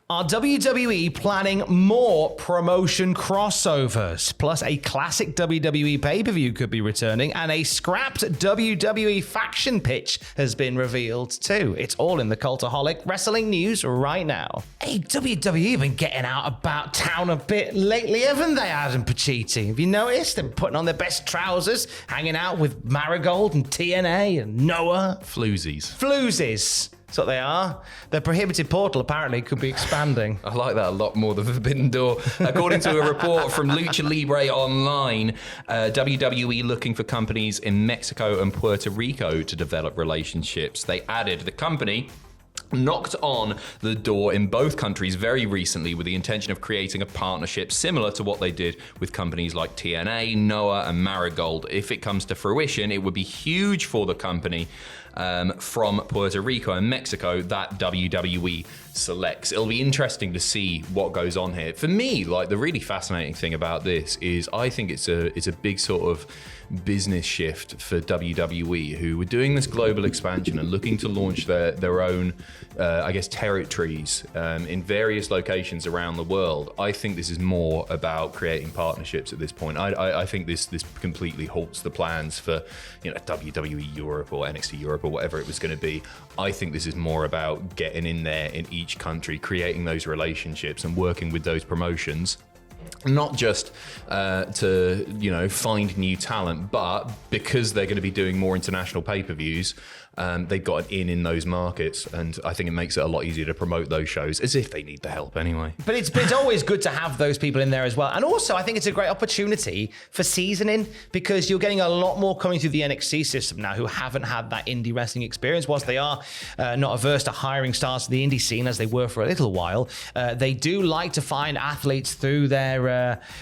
Are WWE planning more promotion crossovers? Plus, a classic WWE pay-per-view could be returning, and a scrapped WWE faction pitch has been revealed too. It's all in the Cultaholic Wrestling news right now. Hey, WWE been getting out about town a bit lately, haven't they, Adam Pacitti? Have you noticed? They're putting on their best trousers, hanging out with Marigold and TNA and Noah. Floozies. That's what they are. The prohibited portal apparently could be expanding. I like that a lot more than Forbidden Door. According to a report from Lucha Libre Online, WWE looking for companies in Mexico and Puerto Rico to develop relationships. They added the company knocked on the door in both countries very recently with the intention of creating a partnership similar to what they did with companies like TNA, Noah, and Marigold. If it comes to fruition, it would be huge for the company from Puerto Rico and Mexico that WWE selects. It'll be interesting to see what goes on here. For me, like, the really fascinating thing about this is I think it's a big sort of business shift for WWE, who were doing this global expansion and looking to launch their own, territories in various locations around the world. I think this is more about creating partnerships at this point. I think this completely halts the plans for WWE Europe or NXT Europe or whatever it was going to be. I think this is more about getting in there in each country, creating those relationships and working with those promotions. Not just to find new talent, but because they're going to be doing more international pay-per-views, they've got an in those markets, and I think it makes it a lot easier to promote those shows, as if they need the help anyway. But it's always good to have those people in there as well. And also, I think it's a great opportunity for seasoning, because you're getting a lot more coming through the NXT system now who haven't had that indie wrestling experience. Whilst they are not averse to hiring stars to the indie scene, as they were for a little while, they do like to find athletes through their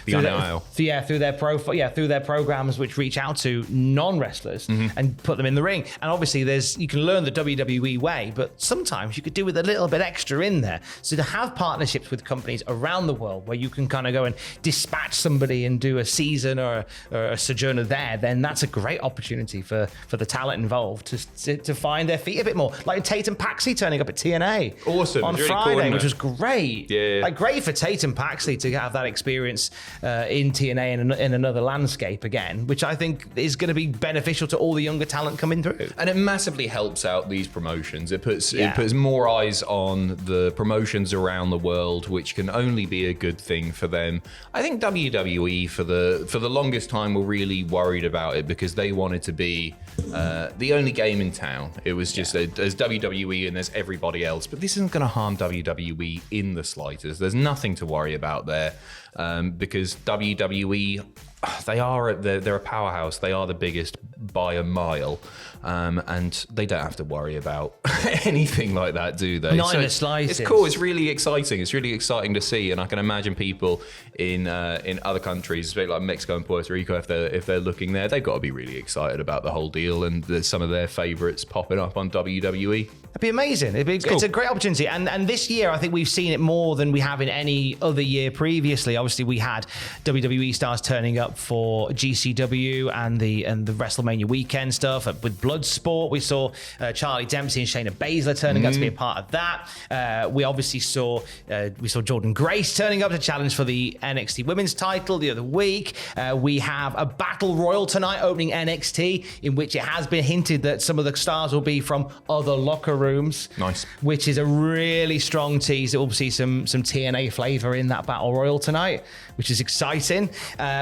through their programs, which reach out to non-wrestlers and put them in the ring. And obviously, you can learn the WWE way, but sometimes you could do with a little bit extra in there. So to have partnerships with companies around the world where you can kind of go and dispatch somebody and do a season or a sojourner there, then that's a great opportunity for the talent involved to find their feet a bit more. Like Tatum Paxley turning up at TNA on Friday, which was great. Yeah. Like, great for Tatum Paxley to have that experience in TNA in another landscape again, which I think is going to be beneficial to all the younger talent coming through. And it massively helps out these promotions. It puts more eyes on the promotions around the world, which can only be a good thing for them. I think WWE for the longest time were really worried about it because they wanted to be the only game in town. It was just there's WWE and there's everybody else, but this isn't going to harm WWE in the slightest. There's nothing to worry about there, because WWE, they're a powerhouse. They are the biggest by a mile, and they don't have to worry about anything like that, do they? Not in the slightest. It's cool. It's really exciting. It's really exciting to see, and I can imagine people in other countries, especially like Mexico and Puerto Rico, if they're looking there, they've got to be really excited about the whole deal, and there's some of their favourites popping up on WWE. It'd be amazing. It's a great opportunity, and this year I think we've seen it more than we have in any other year previously. Obviously, we had WWE stars turning up for GCW and the WrestleMania weekend stuff with Bloodsport. We saw Charlie Dempsey and Shayna Baszler turning up to be a part of that. We obviously saw Jordan Grace turning up to challenge for the NXT Women's title the other week. We have a Battle Royal tonight opening NXT, in which it has been hinted that some of the stars will be from other locker rooms. Nice. Which is a really strong tease. We'll see some TNA flavor in that Battle Royal tonight, which is exciting.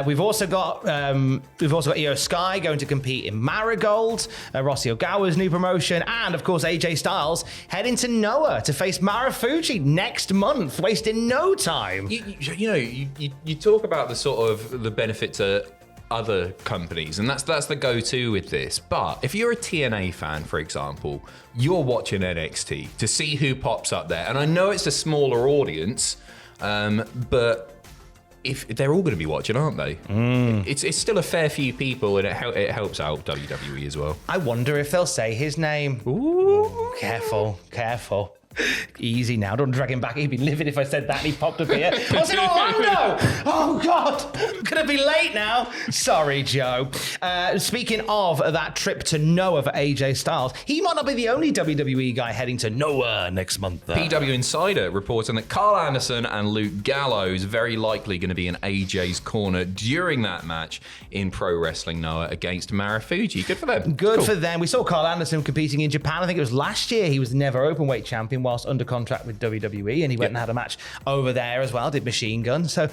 We've also got Io Sky going to compete in Marigold, Rossi Ogawa's new promotion, and of course AJ Styles heading to Noah to face Marufuji next month, wasting no time. You talk about the sort of the benefit to other companies, and that's the go-to with this. But if you're a TNA fan, for example, you're watching NXT to see who pops up there, and I know it's a smaller audience, but if they're all going to be watching, aren't they? It's still a fair few people, and it helps out WWE as well. I wonder if they'll say his name. Ooh, careful. Easy now. Don't drag him back. He'd be livid if I said that and he popped up here. I was in Orlando! Oh, God. I'm going to be late now. Sorry, Joe. Speaking of that trip to Noah for AJ Styles, he might not be the only WWE guy heading to Noah next month. PW Insider reporting that Carl Anderson and Luke Gallows very likely going to be in AJ's corner during that match in Pro Wrestling Noah against Marufuji. Good for them. Good for them. We saw Carl Anderson competing in Japan. I think it was last year. He was the never openweight champion whilst under contract with WWE, and he went and had a match over there as well, did Machine Gun. So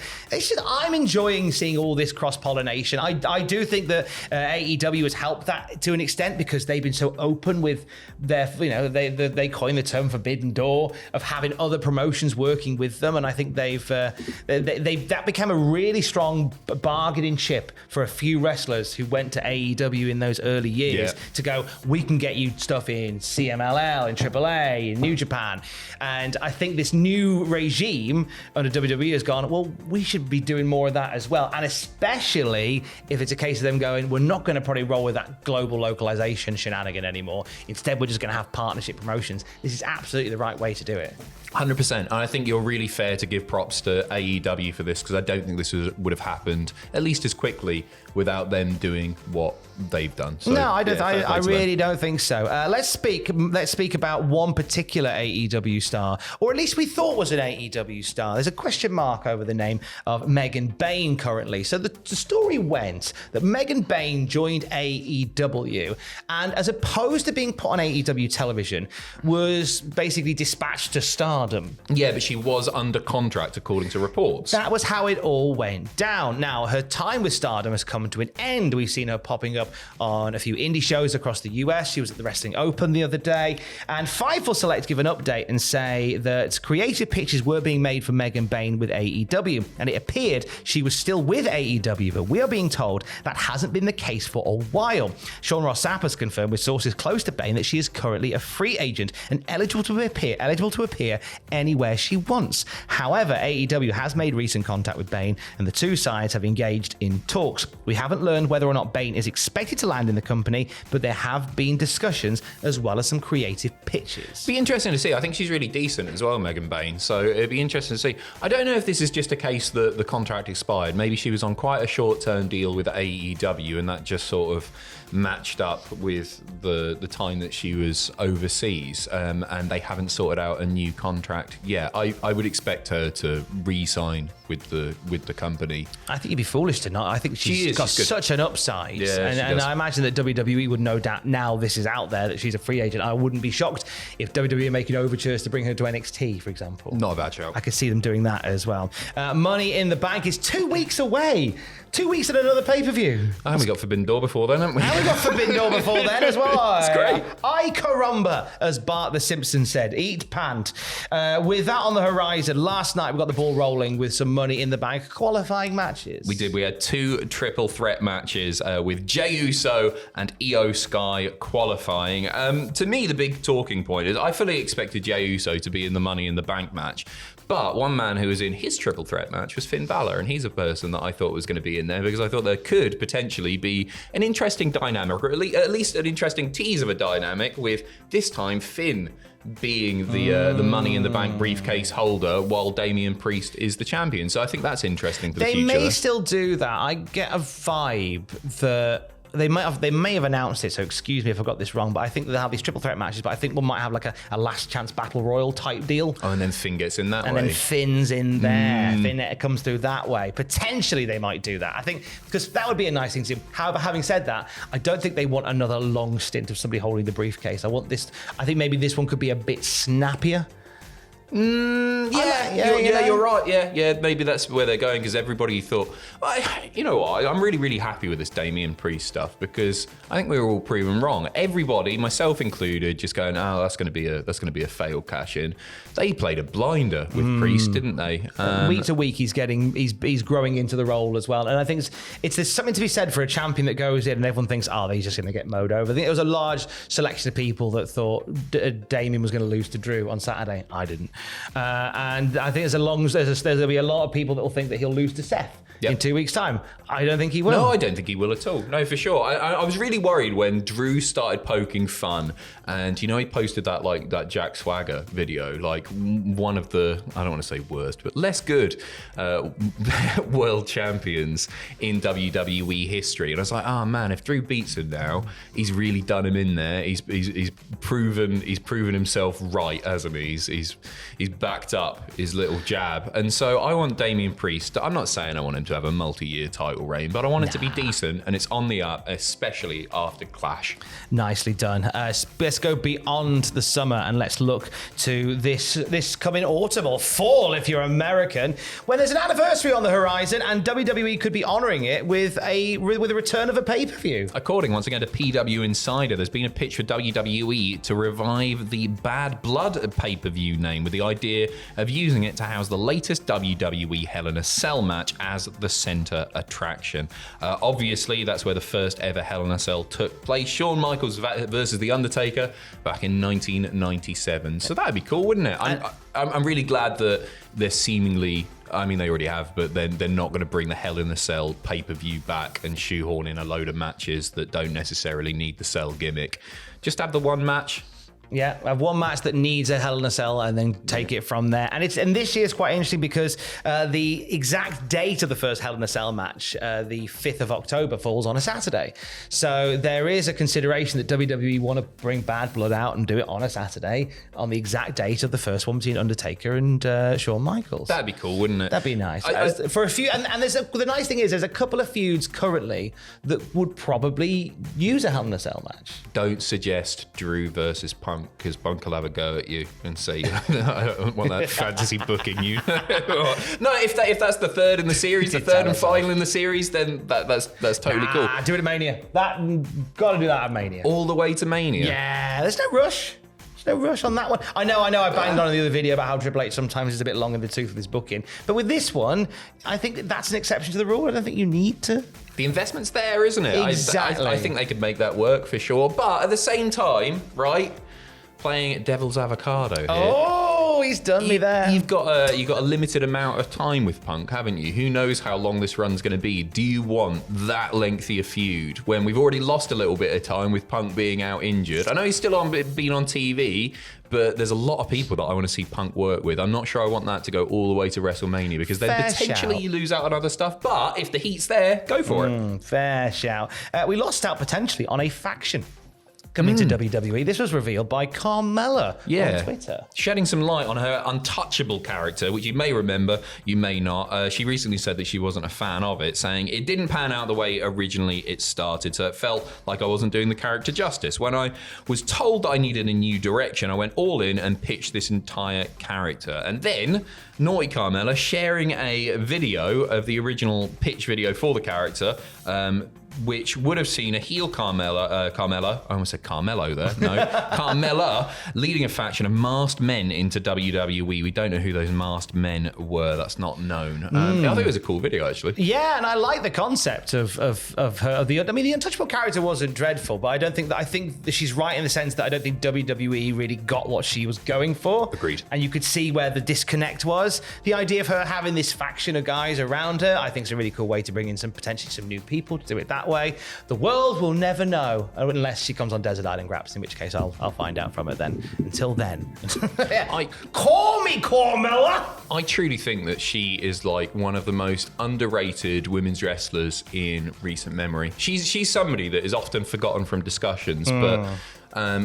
I'm enjoying seeing all this cross-pollination. I do think that AEW has helped that to an extent because they've been so open with their, they coined the term forbidden door of having other promotions working with them, and I think that became a really strong bargaining chip for a few wrestlers who went to AEW in those early years to go, we can get you stuff in CMLL, in AAA, in New Japan. And I think this new regime under WWE has gone, well, we should be doing more of that as well. And especially if it's a case of them going, we're not going to probably roll with that global localization shenanigan anymore. Instead, we're just going to have partnership promotions. This is absolutely the right way to do it. 100%. And I think you're really fair to give props to AEW for this because I don't think this would have happened at least as quickly without them doing what they've done. So, no, I don't. I really don't think so. Let's speak about one particular AEW star, or at least we thought was an AEW star. There's a question mark over the name of Megan Bayne currently. So the story went that Megan Bayne joined AEW, and as opposed to being put on AEW television, was basically dispatched to Stardom. Yeah, but she was under contract according to reports. That was how it all went down. Now, her time with Stardom has come to an end. We've seen her popping up on a few indie shows across the US. She was at the Wrestling Open the other day. And Fightful Select give an update and say that creative pitches were being made for Megan Bayne with AEW. And it appeared she was still with AEW, but we are being told that hasn't been the case for a while. Sean Ross Sapp has confirmed with sources close to Bayne that she is currently a free agent and eligible to appear anywhere she wants. However, AEW has made recent contact with Bayne and the two sides have engaged in talks. We haven't learned whether or not Bayne is expected to land in the company, but there have been discussions as well as some creative pitches. Be interesting to see. I think she's really decent as well, Megan Bayne. So it'd be interesting to see. I don't know if this is just a case that the contract expired. Maybe she was on quite a short-term deal with AEW and that just sort of matched up with the time that she was overseas, and they haven't sorted out a new contract yet. I would expect her to re-sign with the company. I think you'd be foolish to not. I think she's got such an upside, and I imagine that WWE would no doubt, now this is out there, that she's a free agent. I wouldn't be shocked if WWE are making overtures to bring her to NXT, for example. Not a bad show. I could see them doing that as well. Money in the Bank is 2 weeks away. 2 weeks at another pay-per-view. And we got Forbidden Door before then, haven't we? And we got Forbidden Door before then as well. It's great. Ay caramba, as Bart the Simpson said. Eat pant. With that on the horizon, last night we got the ball rolling with some Money in the Bank qualifying matches. We did. We had 2 triple threat matches with Jey Uso and Io Sky qualifying. To me, the big talking point is I fully expected Jey Uso to be in the Money in the Bank match. But one man who was in his triple threat match was Finn Balor, and he's a person that I thought was going to be in there because I thought there could potentially be an interesting dynamic, or at least an interesting tease of a dynamic with this time Finn being the Money in the Bank briefcase holder while Damian Priest is the champion. So I think that's interesting for the future. They may still do that. I get a vibe that they may have announced it, so excuse me if I got this wrong, but I think they'll have these triple threat matches, but I think one might have like a last chance battle royal type deal. Oh, and then Finn gets in that way. And then Finn's in there. Finn comes through that way. Potentially they might do that. I think, because that would be a nice thing to do. However, having said that, I don't think they want another long stint of somebody holding the briefcase. I think maybe this one could be a bit snappier. You're right. Yeah, maybe that's where they're going because everybody thought, you know what? I'm really, really happy with this Damian Priest stuff because I think we were all proven wrong. Everybody, myself included, just going, oh, that's going to be a failed cash in. They played a blinder with Priest, didn't they? Week to week, he's growing into the role as well, and I think there's something to be said for a champion that goes in and everyone thinks, oh, he's just going to get mowed over. I think there was a large selection of people that thought Damian was going to lose to Drew on Saturday. I didn't. And I think as long as there's going to be a lot of people that will think that he'll lose to Seth in 2 weeks' time. I don't think he will. No, I don't think he will at all. No, for sure. I was really worried when Drew started poking fun, and he posted that Jack Swagger video, like one of the, I don't want to say worst, but less good world champions in WWE history. And I was like, oh man, if Drew beats him now, he's really done him in there. He's proven himself right, hasn't he? He's backed up his little jab. And so I want Damian Priest. I'm not saying I want him to have a multi-year title reign, but I want it to be decent, and it's on the up, especially after Clash. Nicely done. Let's go beyond the summer and let's look to this coming autumn, or fall if you're American, when there's an anniversary on the horizon, and WWE could be honouring it with a return of a pay-per-view. According once again to PW Insider, there's been a pitch for WWE to revive the Bad Blood pay-per-view name, with the idea of using it to house the latest WWE Hell in a Cell match as the center attraction. Obviously, that's where the first ever Hell in a Cell took place. Shawn Michaels versus The Undertaker back in 1997. So that'd be cool, wouldn't it? I'm really glad that they're seemingly, I mean, they already have, but they're not going to bring the Hell in a Cell pay-per-view back and shoehorn in a load of matches that don't necessarily need the Cell gimmick. Just have the one match. Yeah, have one match that needs a Hell in a Cell and then take it from there. And this year's quite interesting because the exact date of the first Hell in a Cell match, the 5th of October, falls on a Saturday. So there is a consideration that WWE want to bring Bad Blood out and do it on a Saturday on the exact date of the first one between Undertaker and Shawn Michaels. That'd be cool, wouldn't it? That'd be nice. For a few, and the nice thing is there's a couple of feuds currently that would probably use a Hell in a Cell match. Don't suggest Drew versus Punk, because Punk will have a go at you and say, I don't want that fantasy booking you. No, if that's the third in the series, the third and final in the series, then that's totally cool. Do it at Mania. Got to do that at Mania. All the way to Mania. Yeah, there's no rush. There's no rush on that one. I know. I banged on in the other video about how Triple H sometimes is a bit long in the tooth with his booking. But with this one, I think that's an exception to the rule. I don't think you need to. The investment's there, isn't it? Exactly. I think they could make that work for sure. But at the same time, right, playing devil's avocado here. Oh, he's done me there. You've got a limited amount of time with Punk, haven't you? Who knows how long this run's going to be? Do you want that lengthy a feud when we've already lost a little bit of time with Punk being out injured? I know he's still been on TV, but there's a lot of people that I want to see Punk work with. I'm not sure I want that to go all the way to WrestleMania, because then potentially you lose out on other stuff. But if the heat's there, go for it. Fair shout. We lost out potentially on a faction coming to WWE. This was revealed by Carmella on Twitter. Shedding some light on her untouchable character, which you may remember, you may not. She recently said that she wasn't a fan of it, saying it didn't pan out the way originally it started, so it felt like I wasn't doing the character justice. When I was told that I needed a new direction, I went all in and pitched this entire character. And then naughty Carmella sharing a video of the original pitch video for the character, which would have seen a heel Carmella, I almost said Carmelo there, no, Carmella leading a faction of masked men into WWE. We don't know who those masked men were, that's not known. I think it was a cool video, actually. Yeah, and I like the concept of her. The untouchable character wasn't dreadful, but I think that she's right in the sense that I don't think WWE really got what she was going for. Agreed. And you could see where the disconnect was. The idea of her having this faction of guys around her, I think is a really cool way to bring in potentially some new people to do it that way. The world will never know unless she comes on Desert Island Graps, in which case I'll find out from her then. Until then, call me Carmella. I truly think that she is like one of the most underrated women's wrestlers in recent memory. She's somebody that is often forgotten from discussions, but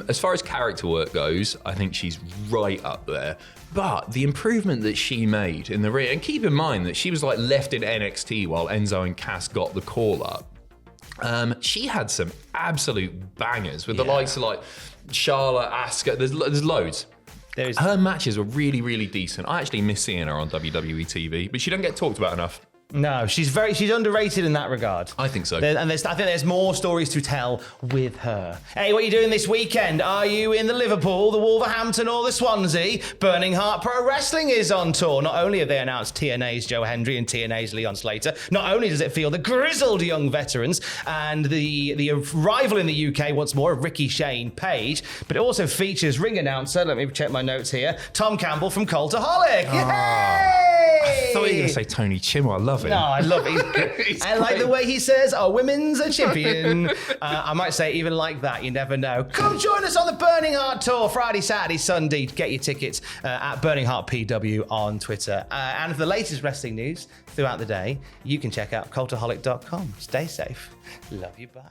as far as character work goes, I think she's right up there. But the improvement that she made in the ring, and keep in mind that she was like left in NXT while Enzo and Cass got the call up. She had some absolute bangers with the likes of like Charlotte, Asuka. There's loads. Her matches were really, really decent. I actually miss seeing her on WWE TV, but she doesn't get talked about enough. No, she's underrated in that regard. I think so. I think there's more stories to tell with her. Hey, what are you doing this weekend? Are you in the Liverpool, the Wolverhampton, or the Swansea? Burning Heart Pro Wrestling is on tour. Not only have they announced TNA's Joe Hendry and TNA's Leon Slater, not only does it feel the grizzled young veterans and the arrival in the UK once more of Ricky Shane Page, but it also features ring announcer, let me check my notes here, Tom Campbell from Cultaholic. Yay! I thought you were going to say Tony Chimel. I love him. No, I love it. I like the way he says, "Our women's a champion." I might say even like that. You never know. Come join us on the Burning Heart Tour Friday, Saturday, Sunday. Get your tickets at Burning Heart PW on Twitter. And for the latest wrestling news throughout the day, you can check out cultaholic.com. Stay safe. Love you. Bye.